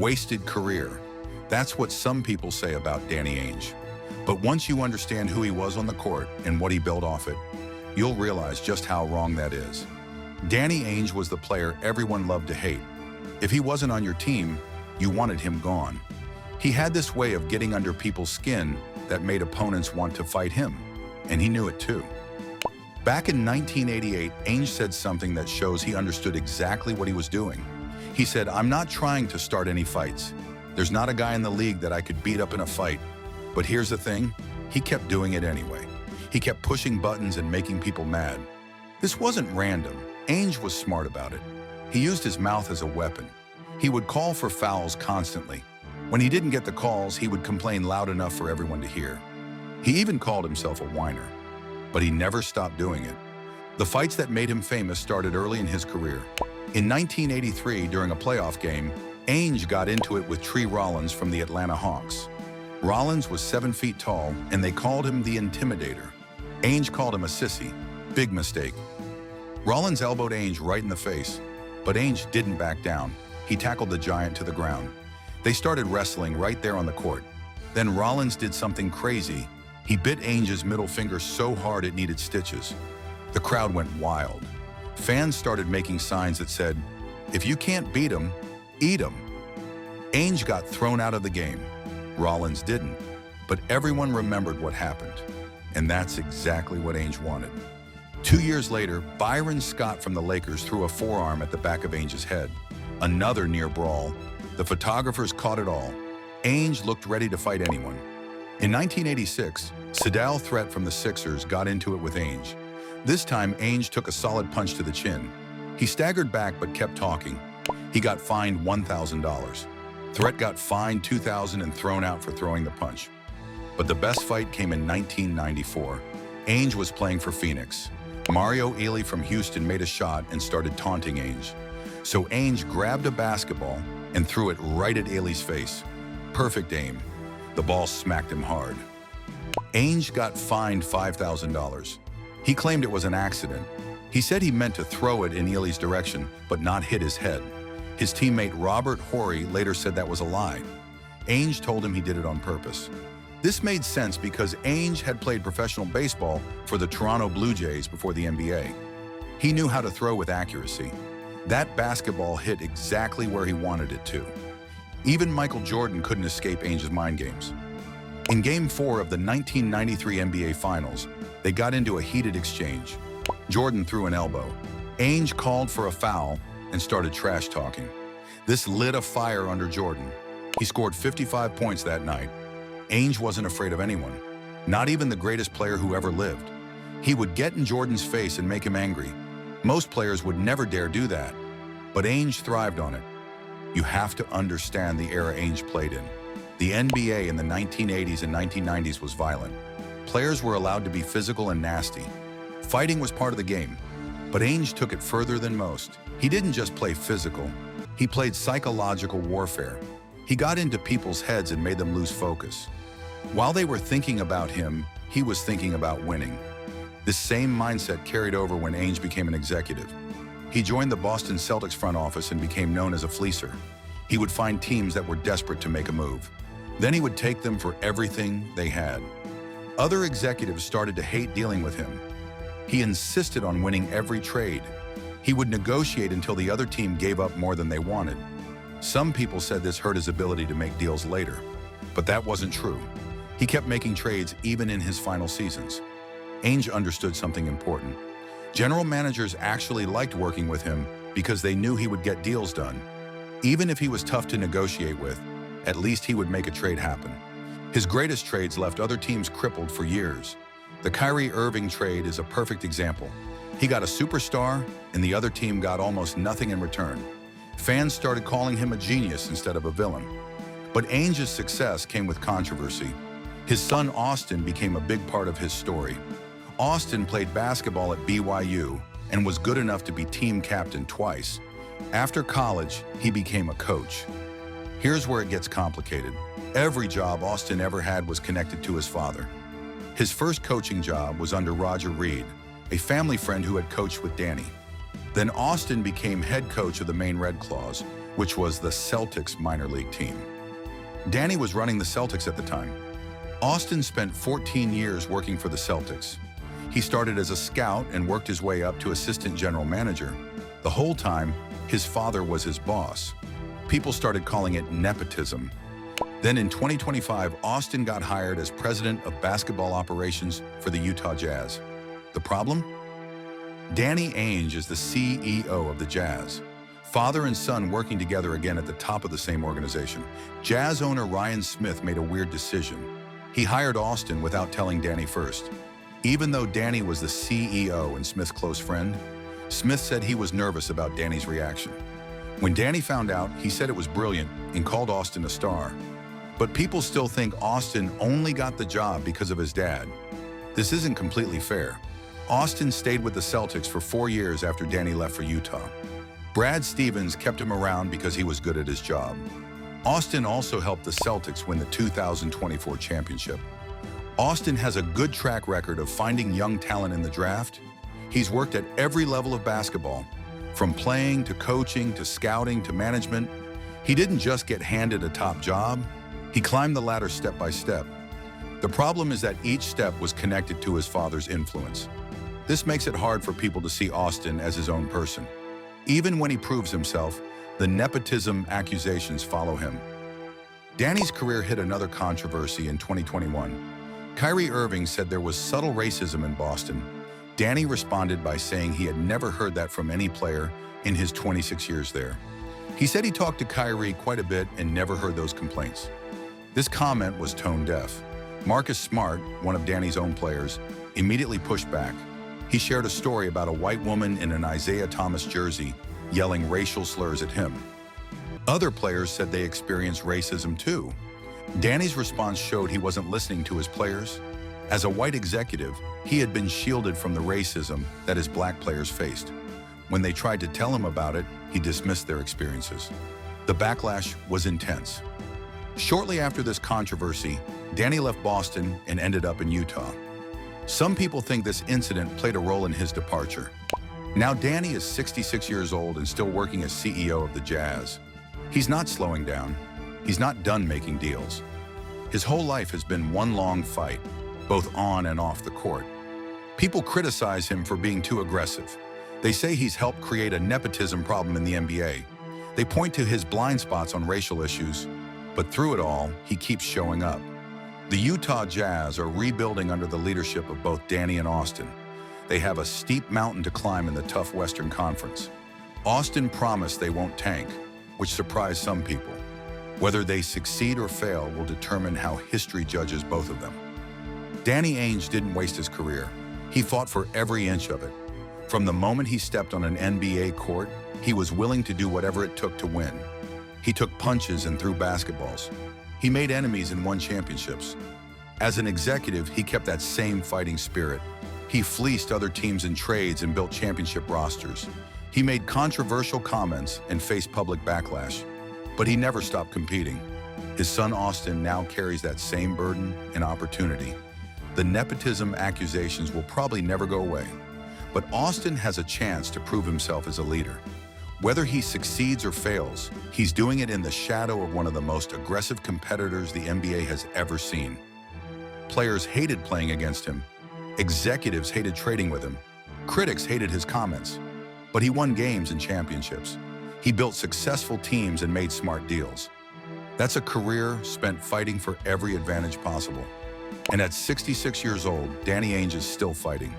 Wasted career. That's what some people say about Danny Ainge. But once you understand who he was on the court and what he built off it, you'll realize just how wrong that is. Danny Ainge was the player everyone loved to hate. If he wasn't on your team, you wanted him gone. He had this way of getting under people's skin that made opponents want to fight him, and he knew it too. Back in 1988, Ainge said something that shows he understood exactly what he was doing. He said, "I'm not trying to start any fights. There's not a guy in the league that I could beat up in a fight. But here's the thing, he kept doing it anyway. He kept pushing buttons and making people mad. This wasn't random. Ainge was smart about it. He used his mouth as a weapon. He would call for fouls constantly. When he didn't get the calls, he would complain loud enough for everyone to hear. He even called himself a whiner, but he never stopped doing it. The fights that made him famous started early in his career. In 1983, during a playoff game, Ainge got into it with Tree Rollins from the Atlanta Hawks. Rollins was 7 feet tall, and they called him the Intimidator. Ainge called him a sissy. Big mistake. Rollins elbowed Ainge right in the face, but Ainge didn't back down. He tackled the giant to the ground. They started wrestling right there on the court. Then Rollins did something crazy. He bit Ainge's middle finger so hard it needed stitches. The crowd went wild. Fans started making signs that said, "If you can't beat him, eat him." Ainge got thrown out of the game. Rollins didn't, but everyone remembered what happened. And that's exactly what Ainge wanted. 2 years later, Byron Scott from the Lakers threw a forearm at the back of Ainge's head. Another near brawl. The photographers caught it all. Ainge looked ready to fight anyone. In 1986, Sadal Threat from the Sixers got into it with Ainge. This time, Ainge took a solid punch to the chin. He staggered back but kept talking. He got fined $1,000. Threat got fined $2,000 and thrown out for throwing the punch. But the best fight came in 1994. Ainge was playing for Phoenix. Mario Ely from Houston made a shot and started taunting Ainge. So Ainge grabbed a basketball and threw it right at Ely's face. Perfect aim. The ball smacked him hard. Ainge got fined $5,000. He claimed it was an accident. He said he meant to throw it in Ely's direction, but not hit his head. His teammate Robert Horry later said that was a lie. Ainge told him he did it on purpose. This made sense because Ainge had played professional baseball for the Toronto Blue Jays before the NBA. He knew how to throw with accuracy. That basketball hit exactly where he wanted it to. Even Michael Jordan couldn't escape Ainge's mind games. In Game 4 of the 1993 NBA Finals, they got into a heated exchange. Jordan threw an elbow. Ainge called for a foul and started trash talking. This lit a fire under Jordan. He scored 55 points that night. Ainge wasn't afraid of anyone, not even the greatest player who ever lived. He would get in Jordan's face and make him angry. Most players would never dare do that, but Ainge thrived on it. You have to understand the era Ainge played in. The NBA in the 1980s and 1990s was violent. Players were allowed to be physical and nasty. Fighting was part of the game, but Ainge took it further than most. He didn't just play physical, he played psychological warfare. He got into people's heads and made them lose focus. While they were thinking about him, he was thinking about winning. This same mindset carried over when Ainge became an executive. He joined the Boston Celtics front office and became known as a fleecer. He would find teams that were desperate to make a move. Then he would take them for everything they had. Other executives started to hate dealing with him. He insisted on winning every trade. He would negotiate until the other team gave up more than they wanted. Some people said this hurt his ability to make deals later, but that wasn't true. He kept making trades even in his final seasons. Ainge understood something important. General managers actually liked working with him because they knew he would get deals done. Even if he was tough to negotiate with, at least he would make a trade happen. His greatest trades left other teams crippled for years. The Kyrie Irving trade is a perfect example. He got a superstar, and the other team got almost nothing in return. Fans started calling him a genius instead of a villain. But Ainge's success came with controversy. His son Austin became a big part of his story. Austin played basketball at BYU and was good enough to be team captain twice. After college, he became a coach. Here's where it gets complicated. Every job Austin ever had was connected to his father. His first coaching job was under Roger Reed, a family friend who had coached with Danny. Then Austin became head coach of the Maine Red Claws, which was the Celtics minor league team. Danny was running the Celtics at the time. Austin spent 14 years working for the Celtics. He started as a scout and worked his way up to assistant general manager. The whole time, his father was his boss. People started calling it nepotism. Then in 2025, Austin got hired as president of basketball operations for the Utah Jazz. The problem? Danny Ainge is the CEO of the Jazz. Father and son working together again at the top of the same organization. Jazz owner Ryan Smith made a weird decision. He hired Austin without telling Danny first. Even though Danny was the CEO and Smith's close friend, Smith said he was nervous about Danny's reaction. When Danny found out, he said it was brilliant and called Austin a star. But people still think Austin only got the job because of his dad. This isn't completely fair. Austin stayed with the Celtics for 4 years after Danny left for Utah. Brad Stevens kept him around because he was good at his job. Austin also helped the Celtics win the 2024 championship. Austin has a good track record of finding young talent in the draft. He's worked at every level of basketball, from playing to coaching to scouting to management. He didn't just get handed a top job. He climbed the ladder step by step. The problem is that each step was connected to his father's influence. This makes it hard for people to see Austin as his own person. Even when he proves himself, the nepotism accusations follow him. Danny's career hit another controversy in 2021. Kyrie Irving said there was subtle racism in Boston. Danny responded by saying he had never heard that from any player in his 26 years there. He said he talked to Kyrie quite a bit and never heard those complaints. This comment was tone deaf. Marcus Smart, one of Danny's own players, immediately pushed back. He shared a story about a white woman in an Isaiah Thomas jersey yelling racial slurs at him. Other players said they experienced racism too. Danny's response showed he wasn't listening to his players. As a white executive, he had been shielded from the racism that his black players faced. When they tried to tell him about it, he dismissed their experiences. The backlash was intense. Shortly after this controversy, Danny left Boston and ended up in Utah. Some people think this incident played a role in his departure. Now Danny is 66 years old and still working as CEO of the Jazz. He's not slowing down. He's not done making deals. His whole life has been one long fight, both on and off the court. People criticize him for being too aggressive. They say he's helped create a nepotism problem in the NBA. They point to his blind spots on racial issues, but through it all, he keeps showing up. The Utah Jazz are rebuilding under the leadership of both Danny and Austin. They have a steep mountain to climb in the tough Western Conference. Austin promised they won't tank, which surprised some people. Whether they succeed or fail will determine how history judges both of them. Danny Ainge didn't waste his career. He fought for every inch of it. From the moment he stepped on an NBA court, he was willing to do whatever it took to win. He took punches and threw basketballs. He made enemies and won championships. As an executive, he kept that same fighting spirit. He fleeced other teams in trades and built championship rosters. He made controversial comments and faced public backlash, but he never stopped competing. His son Austin now carries that same burden and opportunity. The nepotism accusations will probably never go away, but Austin has a chance to prove himself as a leader. Whether he succeeds or fails, he's doing it in the shadow of one of the most aggressive competitors the NBA has ever seen. Players hated playing against him. Executives hated trading with him. Critics hated his comments. But he won games and championships. He built successful teams and made smart deals. That's a career spent fighting for every advantage possible. And at 66 years old, Danny Ainge is still fighting.